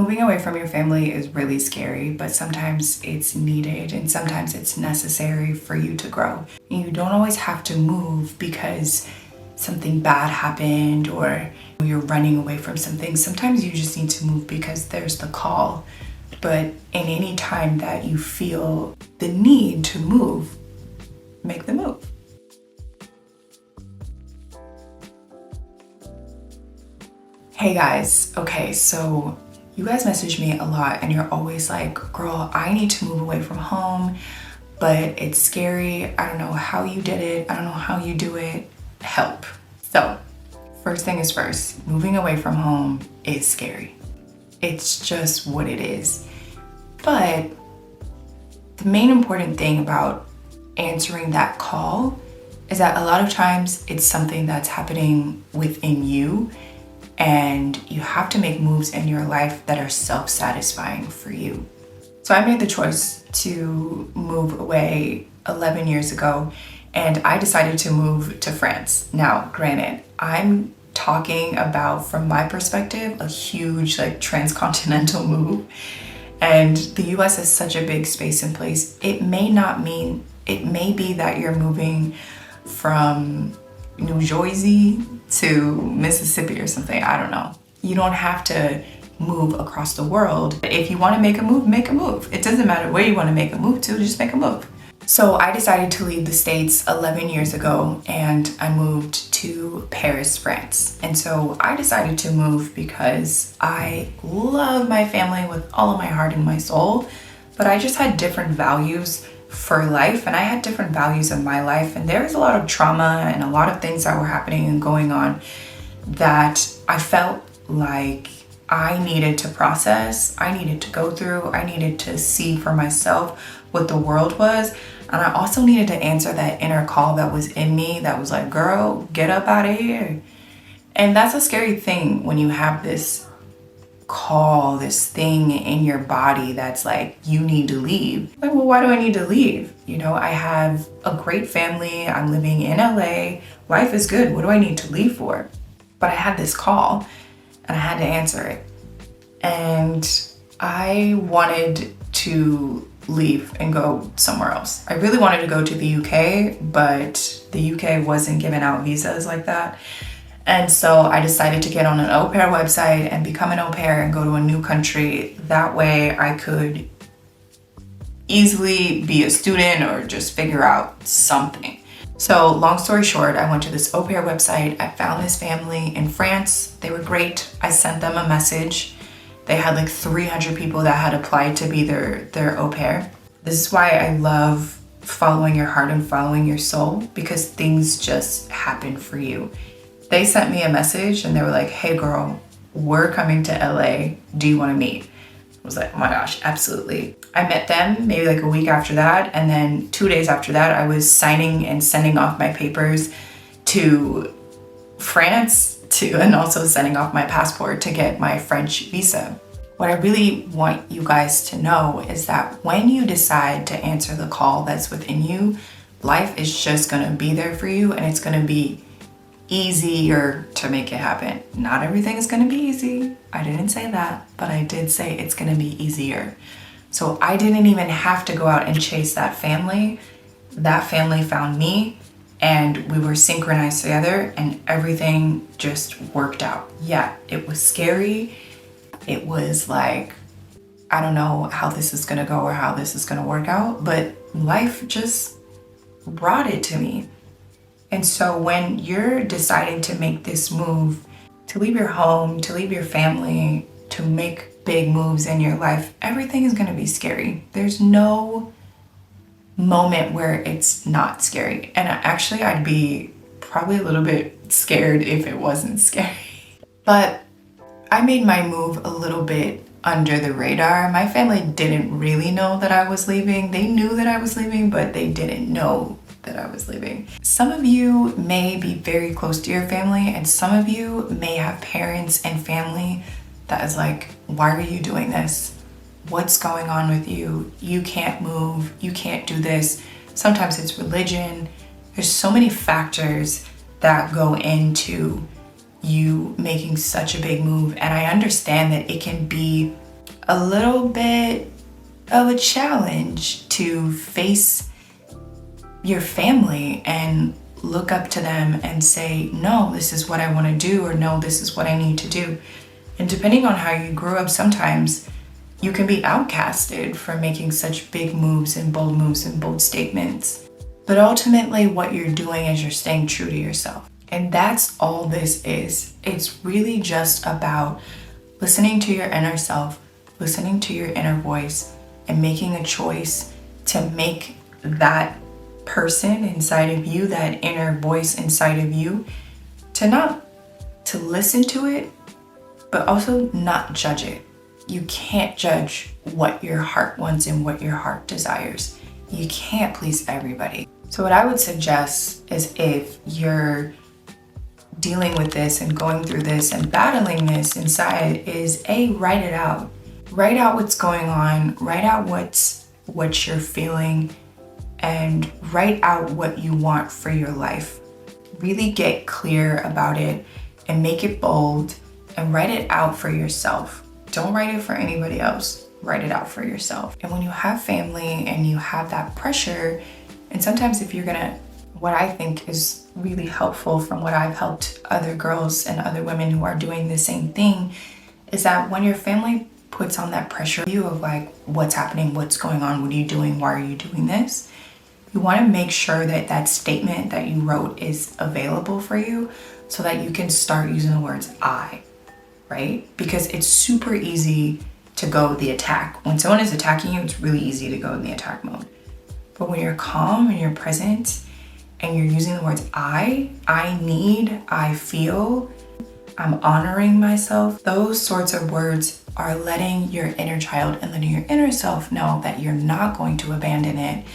Moving away from your family is really scary, but sometimes it's needed and sometimes it's necessary for you to grow. And you don't always have to move because something bad happened or you're running away from something. Sometimes you just need to move because there's the call. But in any time that you feel the need to move, make the move. Hey guys, okay, so you guys message me a lot and you're always like, girl, I need to move away from home, but it's scary. I don't know how you did it. I don't know how you do it. Help. So, first thing is first, moving away from home is scary. It's just what it is. But the main important thing about answering that call is that a lot of times it's something that's happening within you, and you have to make moves in your life that are self-satisfying for you. So I made the choice to move away 11 years ago, and I decided to move to France. Now, granted, I'm talking about, from my perspective, a huge transcontinental move. And the US is such a big space and place. It may be that you're moving from New Jersey to Mississippi or something. I don't know. You don't have to move across the world. If you want to make a move, make a move. It doesn't matter where you want to make a move to, just make a move. So I decided to leave the States 11 years ago and I moved to Paris, France. And so I decided to move because I love my family with all of my heart and my soul, but I just had different values for life and I had different values in my life, and there was a lot of trauma and a lot of things that were happening and going on that I felt like I needed to process, I needed to go through, I needed to see for myself what the world was. And I also needed to answer that inner call that was in me that was like, girl, get up out of here. And that's a scary thing when you have this call, this thing in your body that's like, you need to leave. Like, well, why do I need to leave? You know, I have a great family. I'm living in LA. Life is good. What do I need to leave for? But I had this call and I had to answer it. And I wanted to leave and go somewhere else. I really wanted to go to the UK, but the UK wasn't giving out visas like that. And so I decided to get on an au pair website and become an au pair and go to a new country. That way I could easily be a student or just figure out something. So long story short, I went to this au pair website. I found this family in France. They were great. I sent them a message. They had like 300 people that had applied to be their au pair. This is why I love following your heart and following your soul, because things just happen for you. They sent me a message and they were like, hey girl, we're coming to LA. Do you want to meet? I was like, oh my gosh, absolutely. I met them maybe like a week after that. And then 2 days after that, I was signing and sending off my papers to France and also sending off my passport to get my French visa. What I really want you guys to know is that when you decide to answer the call that's within you, life is just gonna be there for you and it's gonna be easier to make it happen. Not everything is gonna be easy. I didn't say that, but I did say it's gonna be easier. So I didn't even have to go out and chase that family. That family found me and we were synchronized together and everything just worked out. Yeah, it was scary. It was like, I don't know how this is gonna go or how this is gonna work out, but life just brought it to me. And so when you're deciding to make this move, to leave your home, to leave your family, to make big moves in your life, everything is gonna be scary. There's no moment where it's not scary. And actually, I'd be probably a little bit scared if it wasn't scary. But I made my move a little bit under the radar. My family didn't really know that I was leaving. They knew that I was leaving, but they didn't know that I was leaving. Some of you may be very close to your family, and some of you may have parents and family that is like, why are you doing this? What's going on with you? You can't move, you can't do this. Sometimes it's religion. There's so many factors that go into you making such a big move, and I understand that it can be a little bit of a challenge to face your family and look up to them and say, no, this is what I want to do, or no, this is what I need to do. And depending on how you grew up, sometimes you can be outcasted for making such big moves and bold statements. But ultimately, what you're doing is you're staying true to yourself. And that's all this is. It's really just about listening to your inner self, listening to your inner voice, and making a choice to make that person inside of you, that inner voice inside of you, to listen to it, but also not judge it. You can't judge what your heart wants and what your heart desires. You can't please everybody. So what I would suggest is, if you're dealing with this and going through this and battling this inside, is write it out. Write out what's going on, write out what you're feeling, and write out what you want for your life. Really get clear about it and make it bold and write it out for yourself. Don't write it for anybody else. Write it out for yourself. And when you have family and you have that pressure, and sometimes what I think is really helpful from what I've helped other girls and other women who are doing the same thing, is that when your family puts on that pressure you of like, what's happening, what's going on, what are you doing, why are you doing this? You want to make sure that that statement that you wrote is available for you so that you can start using the words I, right? Because it's super easy to go the attack. When someone is attacking you, it's really easy to go in the attack mode. But when you're calm and you're present and you're using the words I need, I feel, I'm honoring myself, those sorts of words are letting your inner child and letting your inner self know that you're not going to abandon it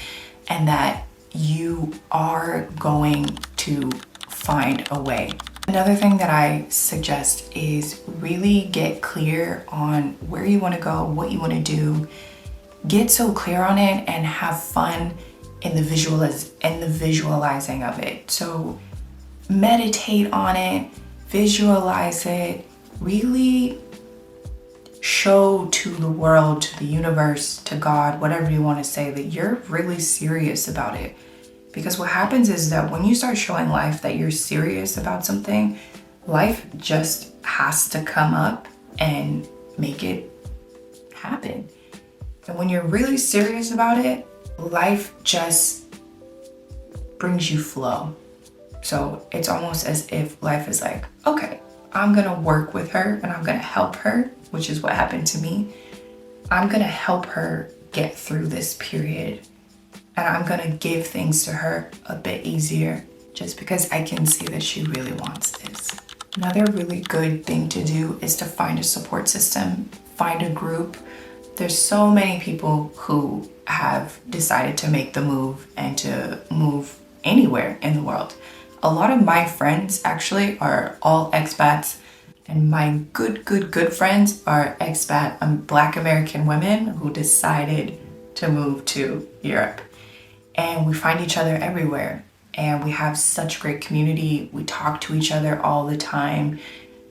and that you are going to find a way. Another thing that I suggest is really get clear on where you want to go, what you want to do. Get so clear on it and have fun in the visualizing of it. So meditate on it, visualize it, really show to the world, to the universe, to God, whatever you want to say, that you're really serious about it. Because what happens is that when you start showing life that you're serious about something, life just has to come up and make it happen. And when you're really serious about it, life just brings you flow. So it's almost as if life is like, okay, I'm gonna work with her and I'm gonna help her, which is what happened to me. I'm gonna help her get through this period, and I'm gonna give things to her a bit easier just because I can see that she really wants this. Another really good thing to do is to find a support system, find a group. There's so many people who have decided to make the move and to move anywhere in the world. A lot of my friends actually are all expats, and my good friends are expat Black American women who decided to move to Europe. And we find each other everywhere, and we have such great community. We talk to each other all the time.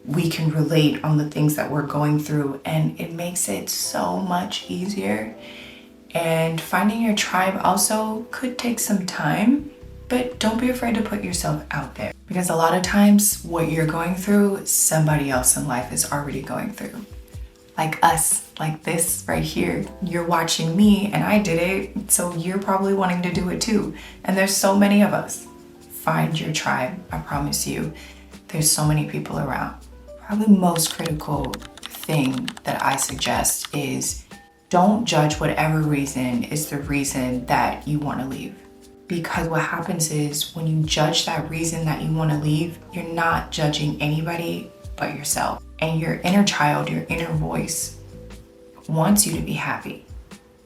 We can relate on the things that we're going through, and it makes it so much easier. And finding your tribe also could take some time, but don't be afraid to put yourself out there, because a lot of times what you're going through, somebody else in life is already going through. Like us, like this right here. You're watching me and I did it, so you're probably wanting to do it too. And there's so many of us. Find your tribe, I promise you. There's so many people around. Probably most critical thing that I suggest is don't judge whatever reason is the reason that you want to leave. Because what happens is when you judge that reason that you want to leave, you're not judging anybody but yourself. And your inner child, your inner voice wants you to be happy.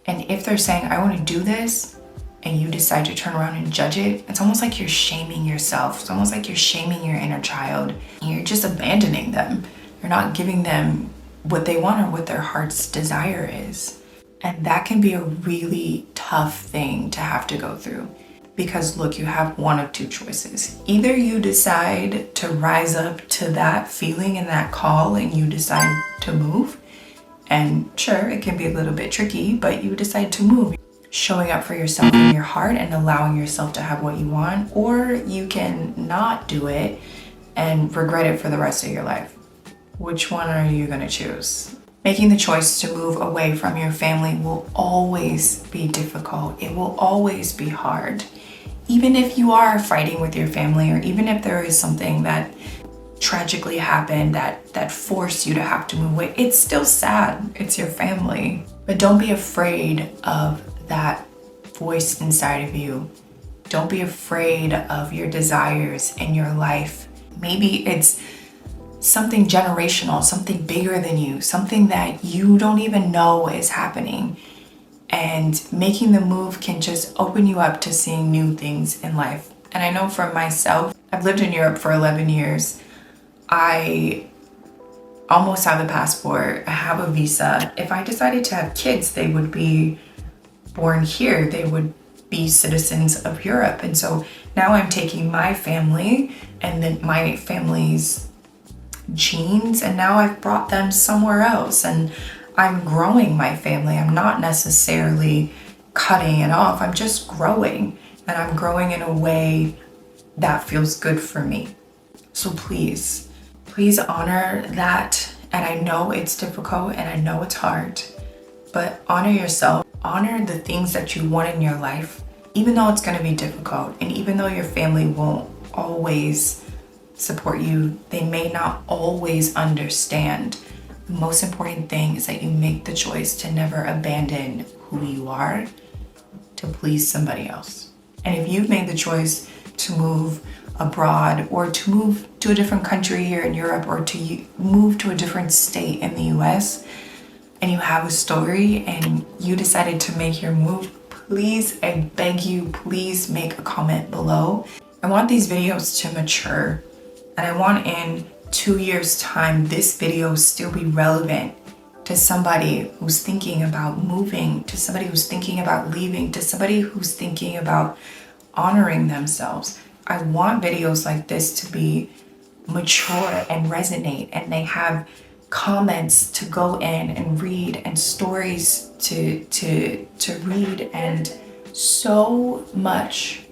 And if they're saying, I want to do this, and you decide to turn around and judge it, it's almost like you're shaming yourself. It's almost like you're shaming your inner child. You're just abandoning them. You're not giving them what they want or what their heart's desire is. And that can be a really tough thing to have to go through. Because look, you have one of two choices. Either you decide to rise up to that feeling and that call and you decide to move And sure, it can be a little bit tricky, but you decide to move. Showing up for yourself in your heart and allowing yourself to have what you want, or you can not do it and regret it for the rest of your life. Which one are you gonna choose? Making the choice to move away from your family will always be difficult. It will always be hard. Even if you are fighting with your family, or even if there is something that tragically happened that forced you to have to move away, it's still sad. It's your family. But don't be afraid of that voice inside of you. Don't be afraid of your desires in your life. Maybe it's something generational, something bigger than you, something that you don't even know is happening. And making the move can just open you up to seeing new things in life. And I know for myself, I've lived in Europe for 11 years. I almost have a passport. I have a visa. If I decided to have kids, they would be born here. They would be citizens of Europe. And so now I'm taking my family and then my family's genes, and now I've brought them somewhere else, and I'm growing my family. I'm not necessarily cutting it off. I'm just growing, and I'm growing in a way that feels good for me. So please honor that. And I know it's difficult and I know it's hard, but honor yourself. Honor the things that you want in your life, even though it's going to be difficult, and even though your family won't always support you, they may not always understand. The most important thing is that you make the choice to never abandon who you are to please somebody else. And if you've made the choice to move abroad, or to move to a different country here in Europe, or to move to a different state in the US, and you have a story and you decided to make your move, please, I beg you, please make a comment below. I want these videos to mature, and I want in 2 years' time, this video still be relevant to somebody who's thinking about moving, to somebody who's thinking about leaving, to somebody who's thinking about honoring themselves. I want videos like this to be mature and resonate, and they have comments to go in and read, and stories to read, and so much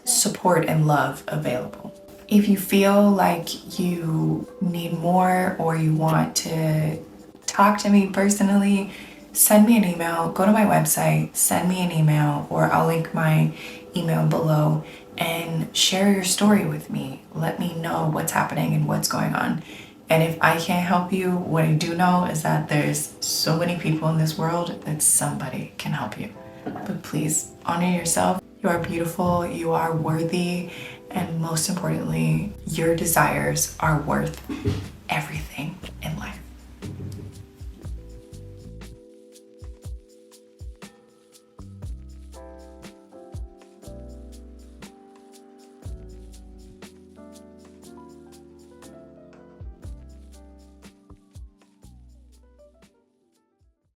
support and love available. If you feel like you need more, or you want to talk to me personally, send me an email. Go to my website, send me an email, or I'll link my email below, and share your story with me. Let me know what's happening and what's going on. And if I can't help you, what I do know is that there's so many people in this world that somebody can help you. But please honor yourself. You are beautiful, you are worthy, and most importantly, your desires are worth everything in life.